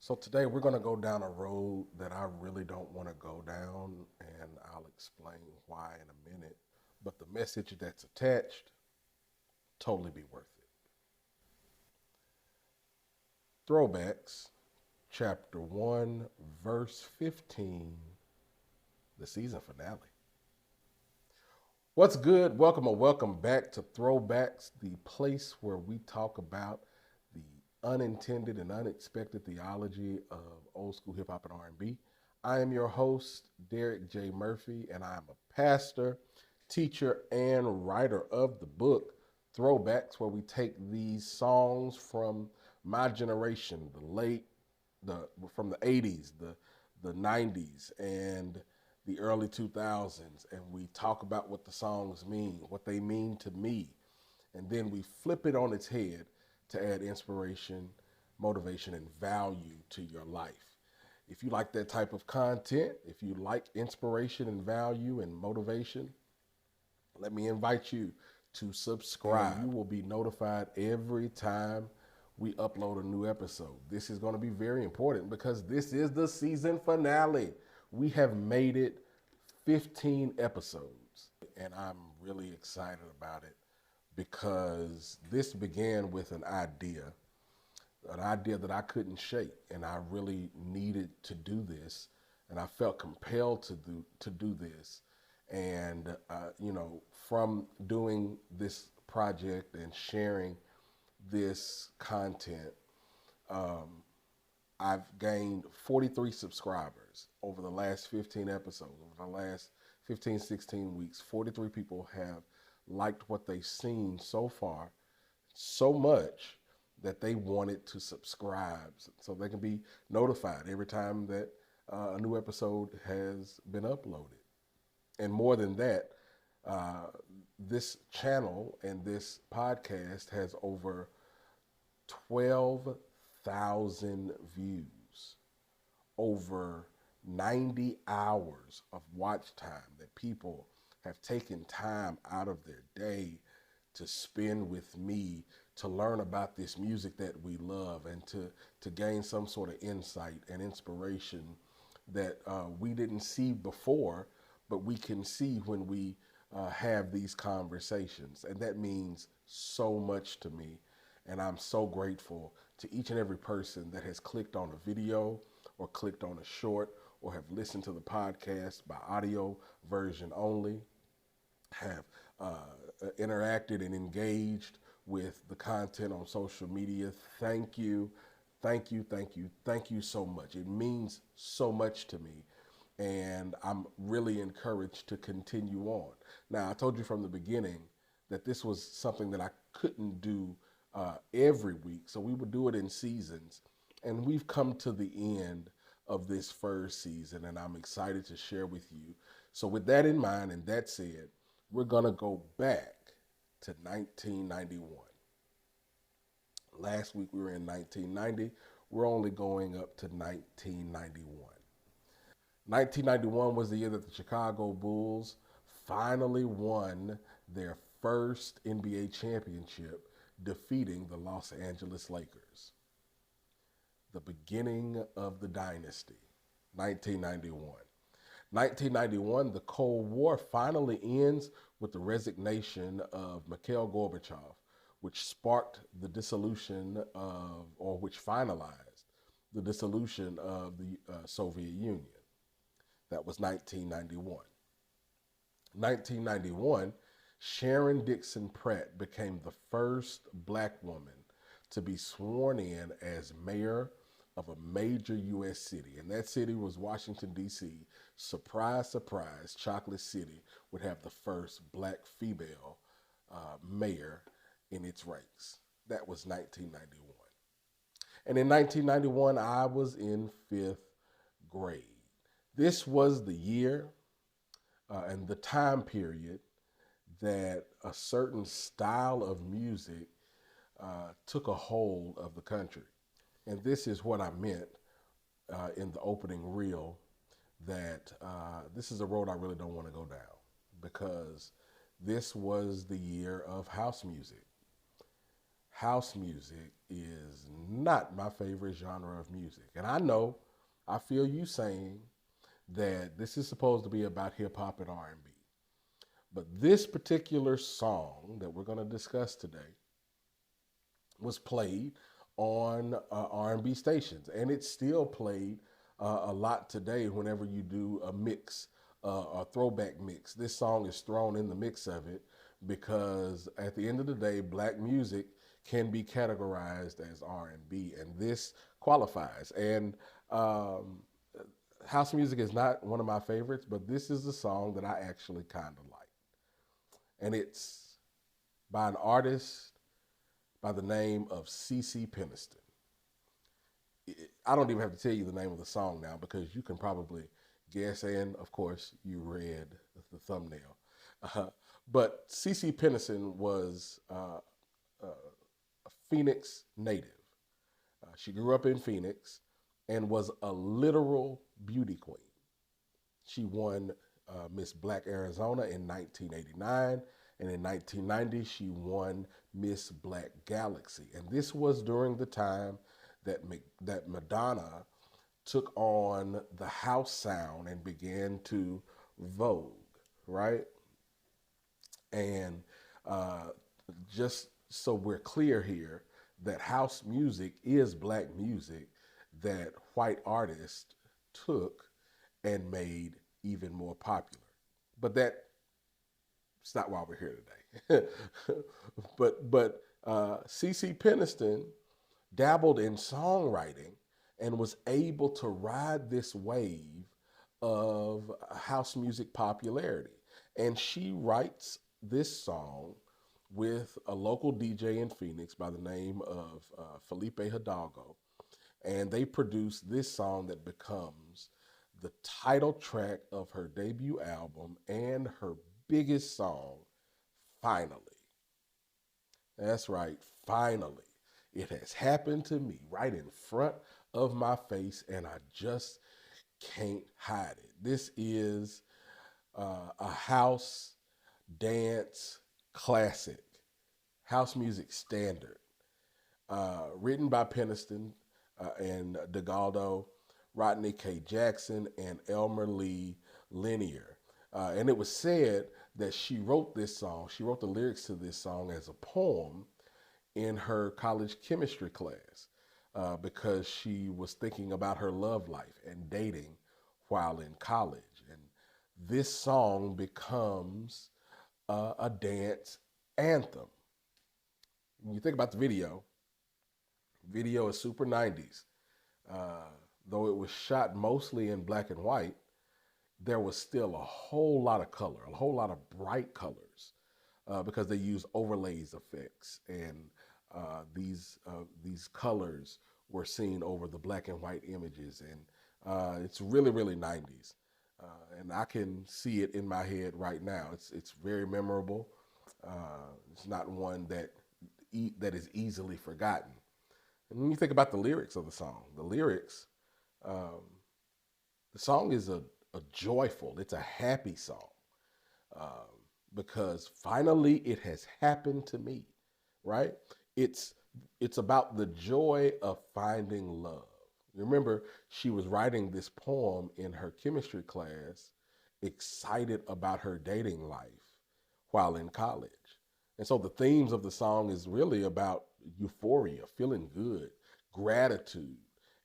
So today we're going to go down a road that I really don't want to go down, and I'll explain why in a minute. But the message that's attached, totally be worth it. Throwbacks, chapter 1, verse 15, the season finale. What's good? Welcome or welcome back to Throwbacks, the place where we talk about the unintended and unexpected theology of old school hip hop and R&B. I am your host, Derek J. Murphy, and I am a pastor, teacher, and writer of the book Throwbacks, where we take these songs from my generation, the from the 80s, the 90s, and the early 2000s, and we talk about what the songs mean, what they mean to me, and then we flip it on its head to add inspiration, motivation, and value to your life. If you like that type of content, if you like inspiration and value and motivation, let me invite you to subscribe. And you will be notified every time we upload a new episode. This is going to be very important because this is the season finale. We have made it 15 episodes, and I'm really excited about it because this began with an idea that I couldn't shake, and I really needed to do this, and I felt compelled to do this. And from doing this project and sharing this content, um, I've gained 43 subscribers over the last 15 episodes, over the last 15, 16 weeks. 43 people have liked what they've seen so far so much that they wanted to subscribe so they can be notified every time that a new episode has been uploaded. And more than that, uh, this channel and this podcast has over 12,000 views, over 90 hours of watch time that people have taken time out of their day to spend with me to learn about this music that we love and to gain some sort of insight and inspiration that we didn't see before, but we can see when we have these conversations. And that means so much to me. And I'm so grateful to each and every person that has clicked on a video or clicked on a short or have listened to the podcast by audio version only, have interacted and engaged with the content on social media. Thank you, thank you, thank you, thank you so much. It means so much to me, and I'm really encouraged to continue on. Now, I told you from the beginning that this was something that I couldn't do every week, so we would do it in seasons, and we've come to the end of this first season, and I'm excited to share with you. So with that in mind and that said, we're going to go back to 1991. Last week we were in 1990. We're only going up to 1991. 1991 was the year that the Chicago Bulls finally won their first NBA championship, defeating the Los Angeles Lakers. The beginning of the dynasty, 1991. 1991, the Cold War finally ends with the resignation of Mikhail Gorbachev, which sparked the dissolution of, or which finalized the dissolution of the Soviet Union. That was 1991. 1991, Sharon Dixon Pratt became the first black woman to be sworn in as mayor of a major U.S. city, and that city was Washington, D.C. Surprise, surprise, Chocolate City would have the first black female mayor in its ranks. That was 1991. And in 1991, I was in fifth grade. This was the year and the time period that a certain style of music took a hold of the country. And this is what I meant in the opening reel, that this is a road I really don't want to go down, because this was the year of house music. house music is not my favorite genre of music. And I feel you saying that this is supposed to be about hip hop and R&B. But this particular song that we're going to discuss today was played on R&B stations, and it's still played a lot today. Whenever you do a mix, a throwback mix, this song is thrown in the mix of it because at the end of the day, black music can be categorized as R&B, and this qualifies. And house music is not one of my favorites, but this is the song that I actually kind of like, and it's by an artist by the name of Cece Peniston. I don't even have to tell you the name of the song now because you can probably guess, and of course you read the thumbnail. But Cece Peniston was a Phoenix native. She grew up in Phoenix and was a literal beauty queen. She won Miss Black Arizona in 1989, and in 1990 she won Miss Black Galaxy. And this was during the time that Madonna took on the house sound and began to vogue, right? And just so we're clear here, that house music is black music that white artists took and made even more popular. But that's not why we're here today. but Cece Peniston dabbled in songwriting and was able to ride this wave of house music popularity. And she writes this song with a local DJ in Phoenix by the name of Felipe Hidalgo. And they produced this song that becomes the title track of her debut album and her biggest song, Finally. That's right, finally. It has happened to me right in front of my face, and I just can't hide it. This is a house dance classic, house music standard, written by Peniston and Delgado, Rodney K. Jackson, and Elmer Lee Linnear. And it was said that she wrote the lyrics to this song as a poem in her college chemistry class because she was thinking about her love life and dating while in college. And this song becomes a dance anthem. When you think about the video is super 90s. Though it was shot mostly in black and white, there was still a whole lot of color, a whole lot of bright colors, because they use overlays effects, and these colors were seen over the black and white images, and it's really, really 90s, and I can see it in my head right now. It's very memorable. It's not one that is easily forgotten. And when you think about the lyrics of the song, the song is a joyful, it's a happy song, because finally it has happened to me, right? It's about the joy of finding love. Remember, she was writing this poem in her chemistry class, excited about her dating life while in college. And so the themes of the song is really about euphoria, feeling good, gratitude,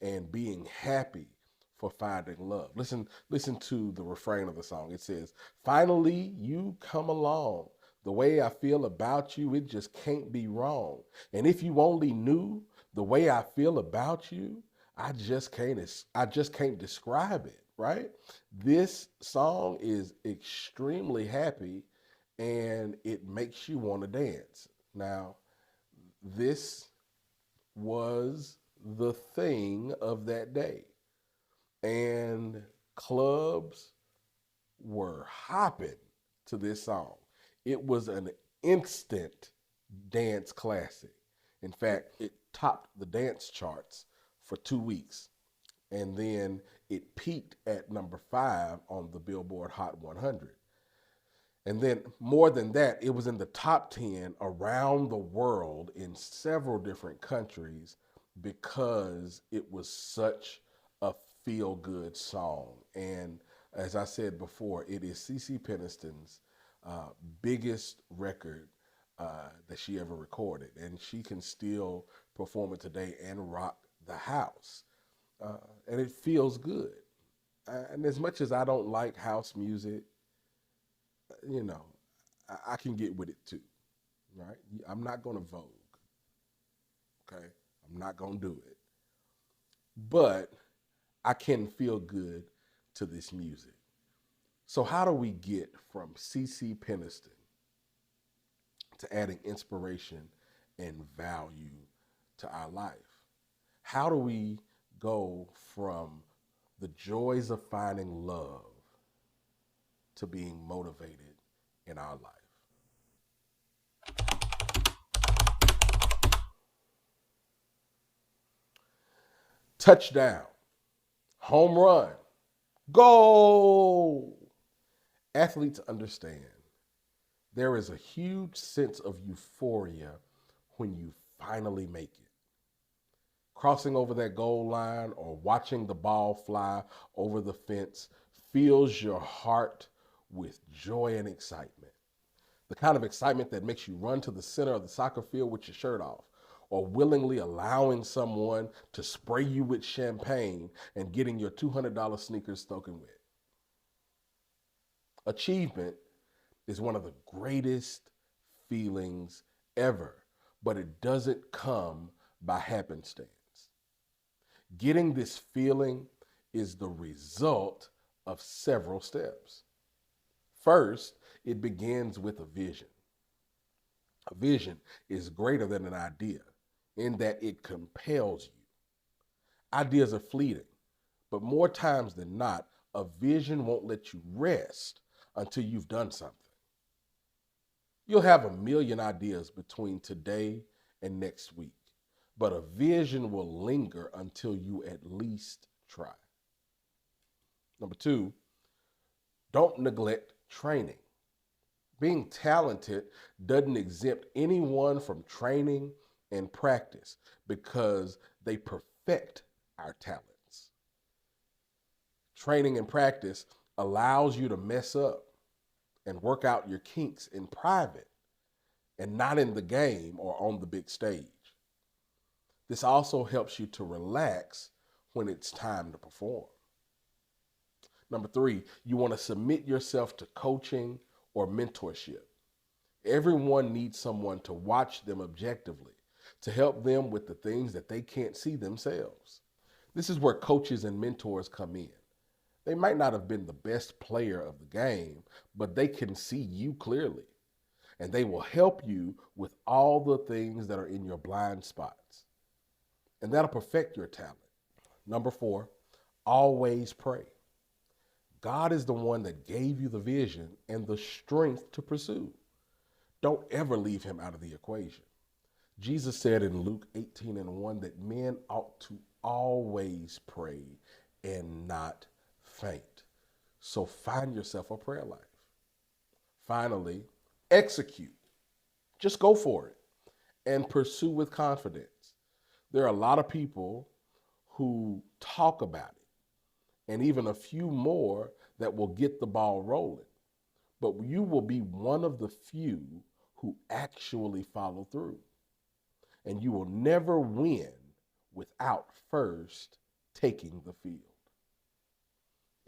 and being happy for finding love. Listen to the refrain of the song. It says, "Finally, you come along. The way I feel about you, it just can't be wrong. And if you only knew the way I feel about you, I just can't describe it," right? This song is extremely happy and it makes you want to dance. Now, this was the thing of that day. And clubs were hopping to this song. It was an instant dance classic. In fact, it topped the dance charts for 2 weeks. And then it peaked at number 5 on the Billboard Hot 100. And then more than that, it was in the top 10 around the world in several different countries because it was such a feel good song. And as I said before, it is Cece Peniston's uh, biggest record that she ever recorded. And she can still perform it today and rock the house. Uh, and it feels good. And as much as I don't like house music, you know, I can get with it too, right? I'm not going to Vogue, okay? I'm not going to do it. But I can feel good to this music. So, how do we get from Cece Peniston to adding inspiration and value to our life? How do we go from the joys of finding love to being motivated in our life? Touchdown, home run, goal. Athletes understand there is a huge sense of euphoria when you finally make it. Crossing over that goal line or watching the ball fly over the fence fills your heart with joy and excitement. The kind of excitement that makes you run to the center of the soccer field with your shirt off, or willingly allowing someone to spray you with champagne and getting your $200 sneakers soaking wet. Achievement is one of the greatest feelings ever, but it doesn't come by happenstance. Getting this feeling is the result of several steps. First, it begins with a vision. A vision is greater than an idea in that it compels you. Ideas are fleeting, but more times than not, a vision won't let you rest until you've done something. You'll have a million ideas between today and next week, but a vision will linger until you at least try. Number two, don't neglect training. Being talented doesn't exempt anyone from training and practice because they perfect our talents. Training and practice allows you to mess up and work out your kinks in private and not in the game or on the big stage. This also helps you to relax when it's time to perform. Number three, you want to submit yourself to coaching or mentorship. Everyone needs someone to watch them objectively, to help them with the things that they can't see themselves. This is where coaches and mentors come in. They might not have been the best player of the game, but they can see you clearly, and they will help you with all the things that are in your blind spots, and that'll perfect your talent. Number four, always pray. God is the one that gave you the vision and the strength to pursue. Don't ever leave him out of the equation. Jesus said in Luke 18:1 that men ought to always pray and not faint. So find yourself a prayer life. Finally, execute. Just go for it and pursue with confidence. There are a lot of people who talk about it, and even a few more that will get the ball rolling. But you will be one of the few who actually follow through. And you will never win without first taking the field.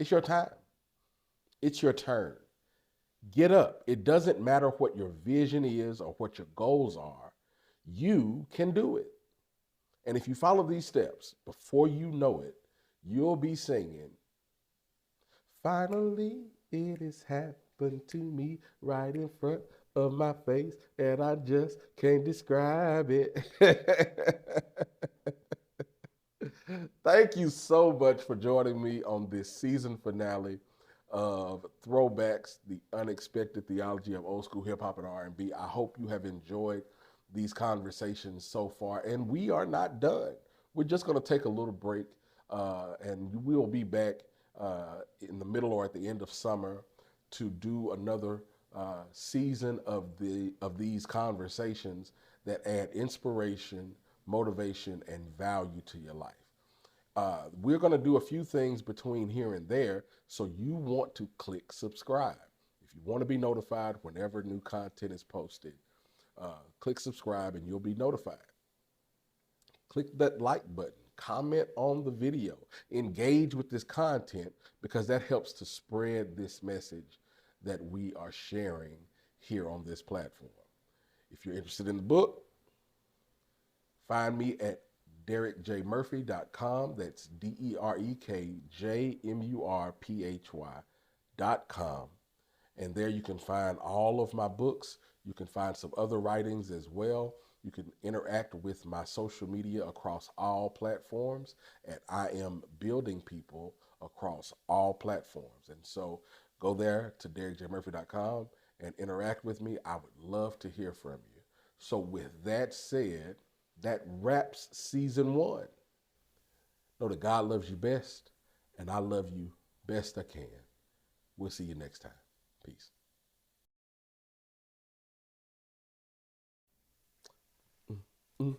It's your time. It's your turn. Get up. It doesn't matter what your vision is or what your goals are. You can do it. And if you follow these steps, before you know it, you'll be singing, finally it has happened to me right in front of my face, and I just can't describe it. Thank you so much for joining me on this season finale of Throwbacks, the unexpected theology of old school hip hop and R&B. I hope you have enjoyed these conversations so far, and we are not done. We're just going to take a little break, and we'll be back in the middle or at the end of summer to do another season of these conversations that add inspiration, motivation, and value to your life. We're going to do a few things between here and there, so you want to click subscribe. If you want to be notified whenever new content is posted, click subscribe and you'll be notified. Click that like button, comment on the video, engage with this content, because that helps to spread this message that we are sharing here on this platform. If you're interested in the book, find me at derekjmurphy.com. That's DerekJMurphy.com. And there you can find all of my books. You can find some other writings as well. You can interact with my social media across all platforms, and I am building people across all platforms. And so go there to DerekJMurphy.com and interact with me. I would love to hear from you. So with that said, that wraps season 1. Know that God loves you best, and I love you best I can. We'll see you next time. Peace. Mm-hmm.